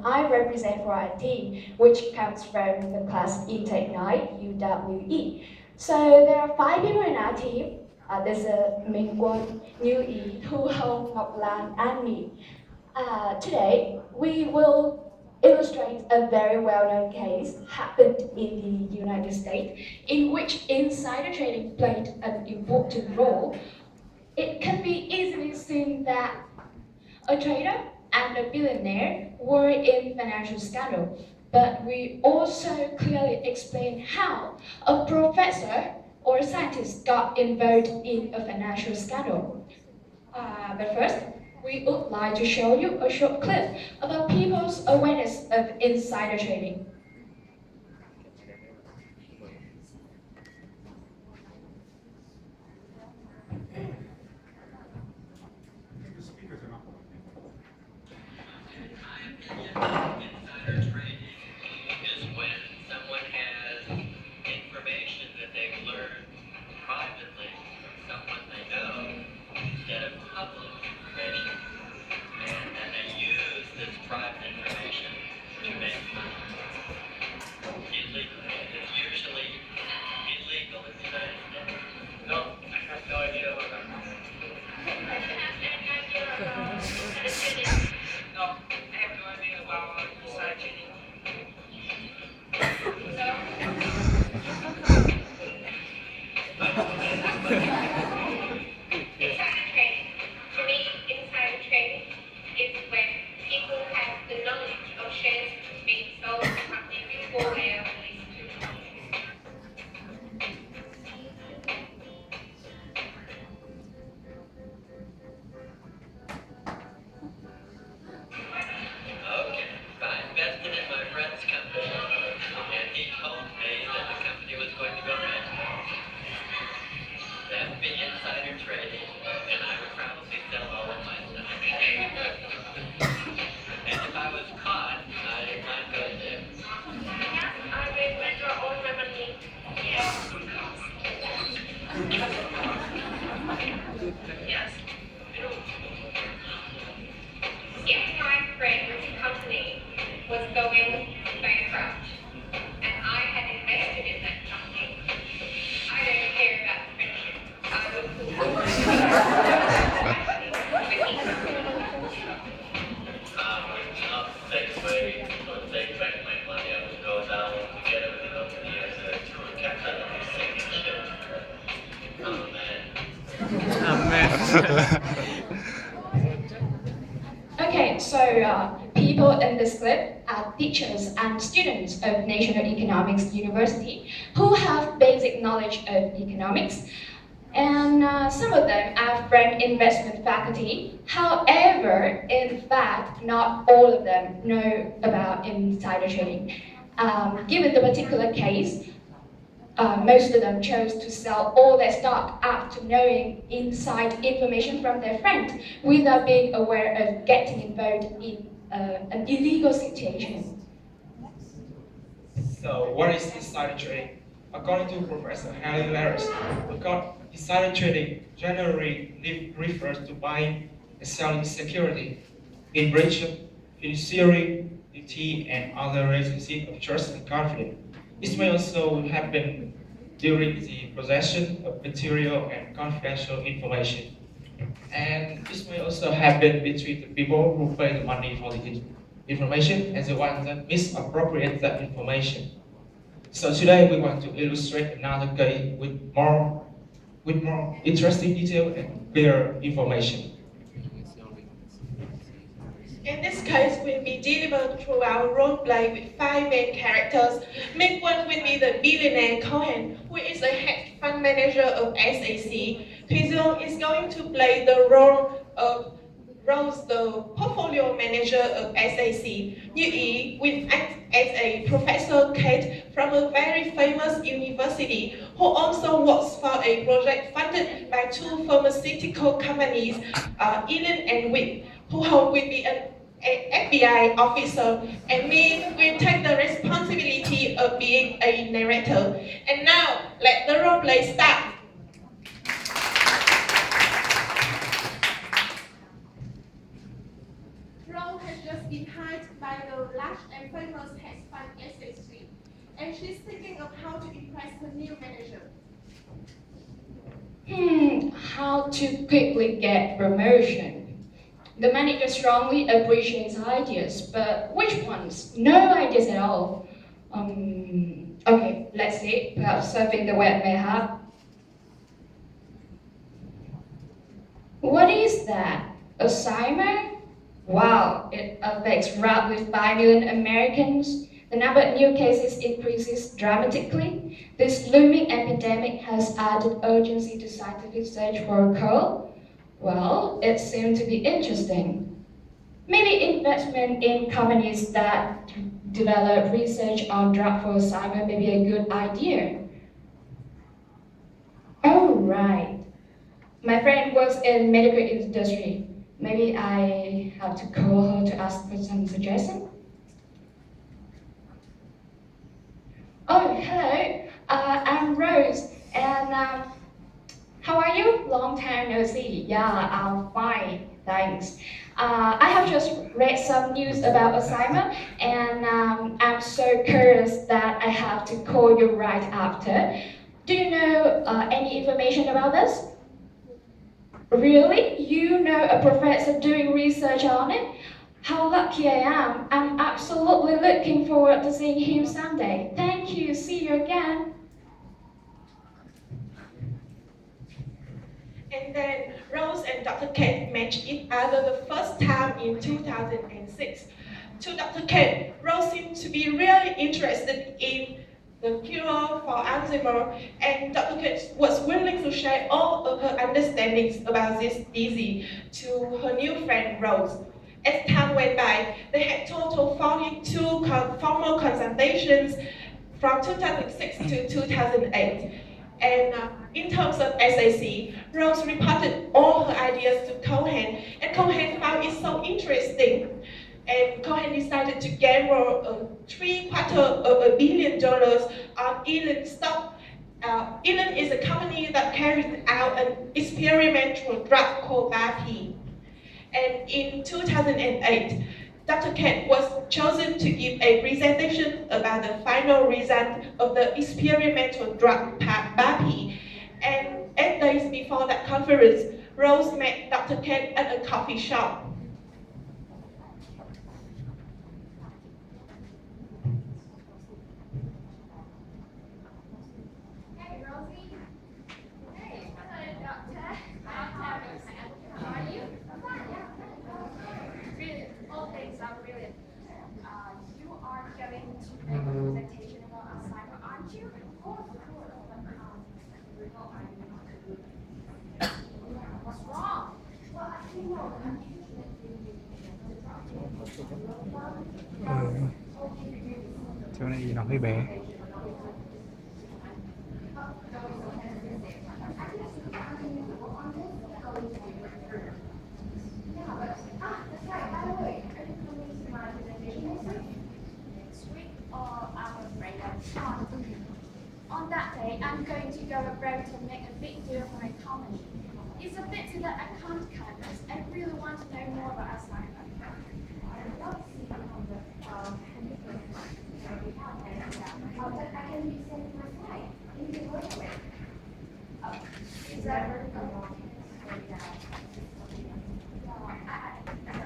I represent for our team, which comes from the class intake I9UWE. So there are 5 people in our team. There's a Minh Quân, Như Ý, Thu Hồng, Ngọc Lan, and me. Today, we will illustrate a very well-known case happened in the United States in which insider trading played an important role. It can be easily seen that a trader and a billionaire were in financial scandal, but we also clearly explain how a professor or a scientist got involved in a financial scandal. But first, we would like to show you a short clip about people's awareness of insider trading. Insider trading is when someone has information that they've learned privately from someone they know instead of public information. And they use this private information to make money illegally. It's usually illegal in the United States. No, I have no idea what that is. No, I have no idea about insider trading. Insider trading. To me, insider trading is when people have the knowledge of shares being sold to company before they are released to the public. Okay, I invested in my friend's company, and he told me that the company was going to go bankrupt. That would be insider trading, and I would probably sell all of my stuff. And if I was caught, I might go to jail. Yes, I will withdraw all my money. Yes. Yes. If my friend's company was going bankrupt and I had invested in that company, I don't care about friendship. I would put all my money I'll take back my money. I would go down to get everything up in the air so that you would catch that on the sinking ship. Okay, so people in this clip are teachers and students of National Economics University who have basic knowledge of economics, and some of them are from investment faculty. However, in fact, not all of them know about insider trading. Given the particular case, most of them chose to sell all their stock after knowing inside information from their friends without being aware of getting involved in an illegal situation. So, what is insider trading? According to Professor Harry Larris, insider trading generally refers to buying and selling security in breach of fiduciary duty and other relationship of trust and confidence. This may also happen during the possession of material and confidential information. And this may also happen between the people who pay the money for the information and the ones that misappropriate that information. So today we want to illustrate another case with more interesting detail and clear information. In this case, will be delivered through our role play with 5 main characters. Main one will be the billionaire Cohen, who is a hedge fund manager of SAC. Pizon is going to play the role of Rose, the portfolio manager of SAC. Yi will act as a professor Kate from a very famous university who also works for a project funded by 2 pharmaceutical companies, Elon and Witt, who will be an FBI officer, and me will take the responsibility of being a narrator. And now, let the role play start. Rome has just been hired by the large and famous hedge fund SAC, and she's thinking of how to impress her new manager. How to quickly get promotion? The manager strongly appreciates ideas, but which ones? No ideas at all. Okay, let's see. Perhaps surfing the web may have. What is that? Alzheimer? Wow, it affects roughly 5 million Americans. The number of new cases increases dramatically. This looming epidemic has added urgency to scientific search for a cure. Well, it seemed to be interesting. Maybe investment in companies that develop research on drug for Alzheimer may be a good idea. Oh, right. My friend works in medical industry. Maybe I have to call her to ask for some suggestion. Oh, hello. I'm Rose, and how are you? Long time no see. Yeah, I'm fine, thanks. I have just read some news about Alzheimer, and I'm so curious that I have to call you right after. Do you know any information about this? Really? You know a professor doing research on it? How lucky I am. I'm absolutely looking forward to seeing him someday. Thank you. See you again. And then Rose and Dr. Kate met each other the first time in 2006. To Dr. Kate, Rose seemed to be really interested in the cure for Alzheimer, and Dr. Kate was willing to share all of her understandings about this disease to her new friend Rose. As time went by, they had total 42 formal consultations from 2006 to 2008. And in terms of SAC, Rose reported all her ideas to Cohen, and Cohen found it so interesting. And Cohen decided to gamble $750 million on Elon stock. Elon is a company that carries out an experimental drug called BAPI. And in 2008, Dr. Kent was chosen to give a presentation about the final result of the experimental drug BAPI. And 8 days before that conference, Rose met Dr. Kent at a coffee shop. Hey, Rosie. Hey, hello, Doctor. How are you? I'm fine, yeah. Brilliant. All things are brilliant. You are going to make a presentation about Alzheimer, aren't you? Of course. What's wrong? Well, I think Chỗ này gì nó hơi bé. On that day, I'm going to go abroad to make a big deal for my company. It's a pity that I can't come as I really want to know more about Alzheimer. Is that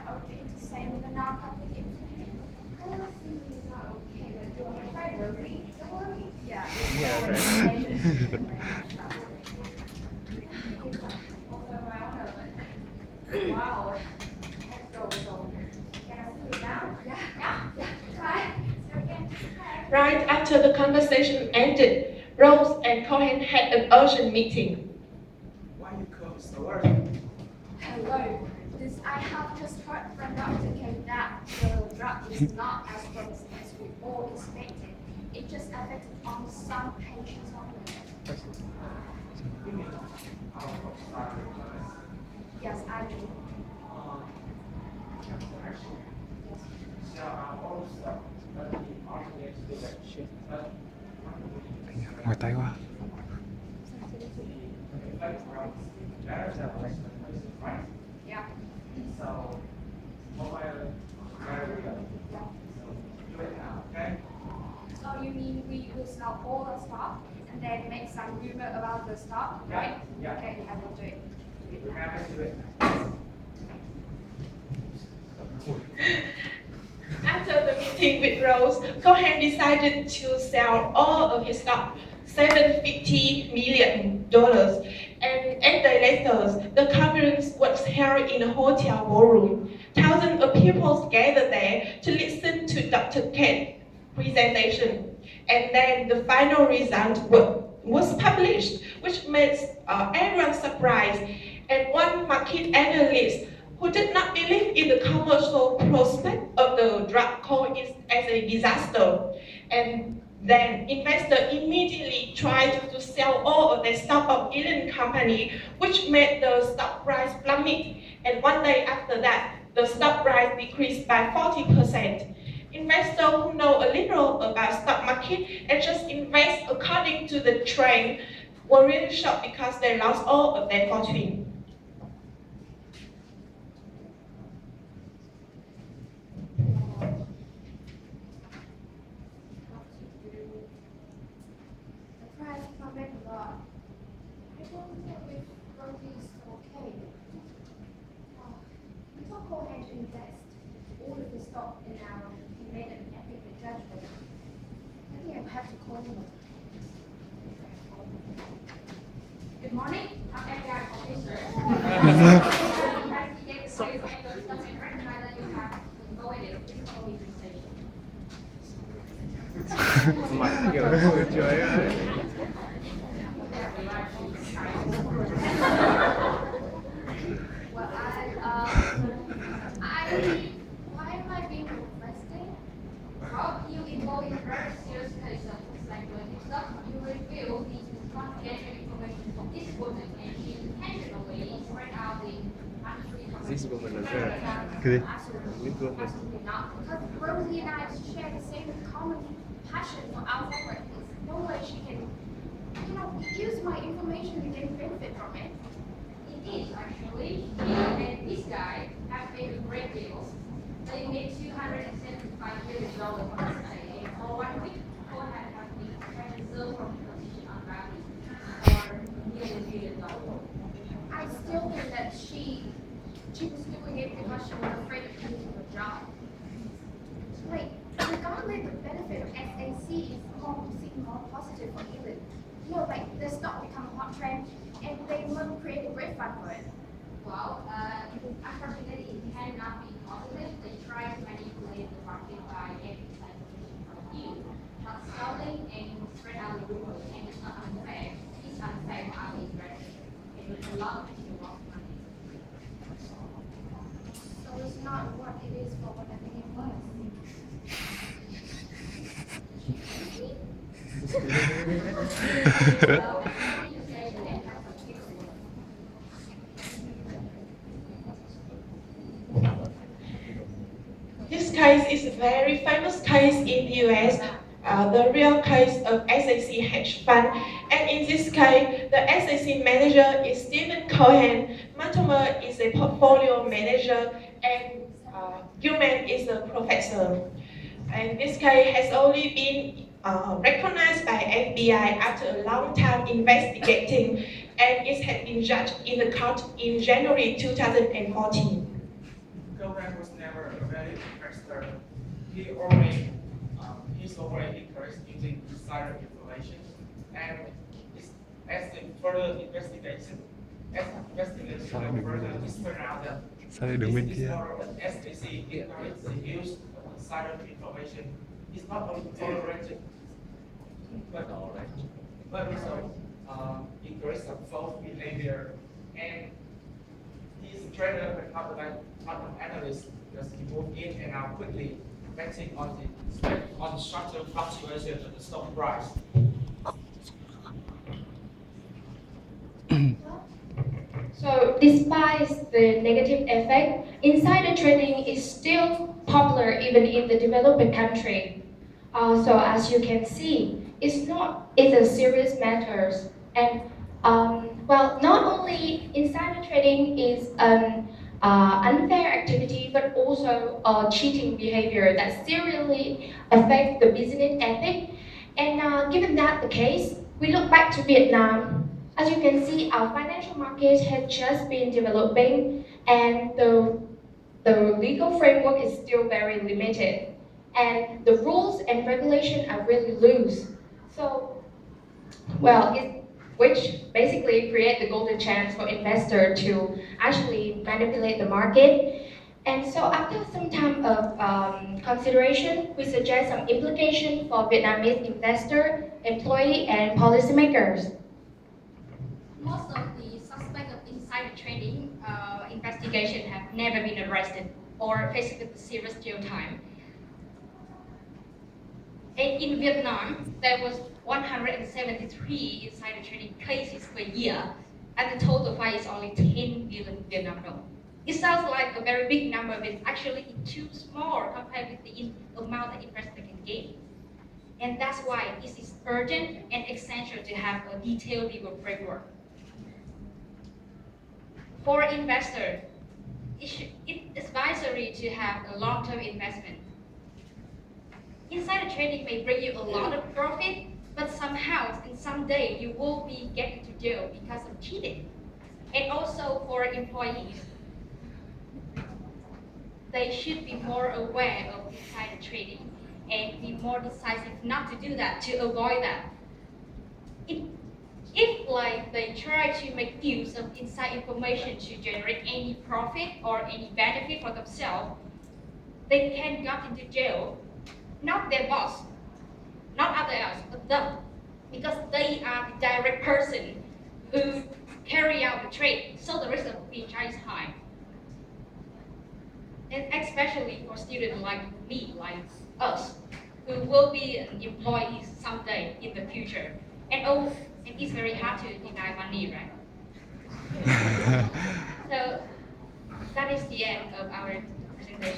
okay to say with a non-public information? Yeah. Wow. Right after the conversation ended, Rose and Cohen had an urgent meeting. Why you close the door? Hello. I have just heard from Dr. K that the drug is not as promising as we all expected. It just affected on some patients only. Yes, I do. Ngoài tay quá. Yeah. sell all the stock and then make some rumor about the stock, right? Yeah. Okay, I will do it. We're happy to do it. After the meeting with Rose, Cohen decided to sell all of his stock, $750 million. And 8 days later, the conference was held in a hotel ballroom. Thousands of people gathered there to listen to Dr. Kate's presentation. And then the final result was published, which made everyone surprised. And one market analyst who did not believe in the commercial prospect of the drug called it as a disaster. And then investors immediately tried to sell all of their stock of Elon company, which made the stock price plummet. And one day after that, the stock price decreased by 40%. Investors who know a little about stock market and just invest according to the trend were really shocked because they lost all of their fortune. The price plummeted a lot. I don't know if growth is okay. We told Cohen to invest all of the stock in our he made an epic judgment. I think I have to call him. Good morning, I'm FBI officer. Trời ơi. Well, why am I being requested? Well, you involved in a very serious case of psychological stuff. You reveal these confidential information from this woman, and she intentionally spread out the untruth information. This woman is very good. Absolutely not. Because Rosie and I share the same common passion for Alzheimer's. There's no way she can, use my information and get benefit from it. It is actually. She and this guy have made a great deal. They made $275 million on this trade. And for 1 week, Cohen have been transferred from position on value for nearly $1 billion. I still think that she was doing it because she was afraid of losing her job. Like, regardless, the benefit of SAC is more positive for Elon. Like the stock become a hot trend, and they must create a great fund for it. Well, unfortunately, it cannot be positive. They try to manipulate the market by getting information from you, not selling and spread out the rumors, and it's not unfair. It's unfair for our investors, and there's a lot of people lost money. So it's not what it is for what I think it was. This case is a very famous case in the US, the real case of SAC hedge fund. And in this case, the SAC manager is Stephen Cohen, Mortimer is a portfolio manager, and Gilman is a professor. And this case has only been recognized by FBI after a long time investigating, and it has been judged in the court in January 2014. Cohen was never a value investor. He's already encouraged using insider information, and as the further investigation, further, it's turned out that Sao lại đứng bên this kia? model of SAC encourages the use of insider information. It's not only tolerated, but also encourages some false behavior. And he's a trader, but not an analyst, because he moved in and out quickly, betting on the short-term fluctuation of the stock price. So despite the negative effect, insider trading is still popular even in the developing country. So as you can see, it's a serious matter. And not only insider trading is an unfair activity, but also cheating behavior that seriously affects the business ethic And given that the case, we look back to Vietnam. As you can see, our financial market had just been developing, and the legal framework is still very limited, and the rules and regulation are really loose. So, which basically create the golden chance for investor to actually manipulate the market. And so after some time of consideration, we suggest some implication for Vietnamese investor, employee, and policymakers. Most of the suspects of insider trading investigation have never been arrested or faced with serious jail time. And in Vietnam, there was 173 insider trading cases per year, and the total fine is only 10 billion Vietnam dong. It sounds like a very big number, but actually it's too small compared with the amount that investors can gain. And that's why it is urgent and essential to have a detailed legal framework. For investors, it's advisory to have a long-term investment. Insider trading may bring you a lot of profit, but somehow, in some day, you will be getting to jail because of cheating. And also for employees, they should be more aware of insider trading and be more decisive not to do that, to avoid that. If like they try to make use of inside information to generate any profit or any benefit for themselves, they can get into jail, not their boss, not other else, but them, because they are the direct person who carry out the trade, so the risk of being charged is high. And especially for students like me, like us, who will be employees someday in the future. And it's very hard to deny money, right? So that is the end of our presentation.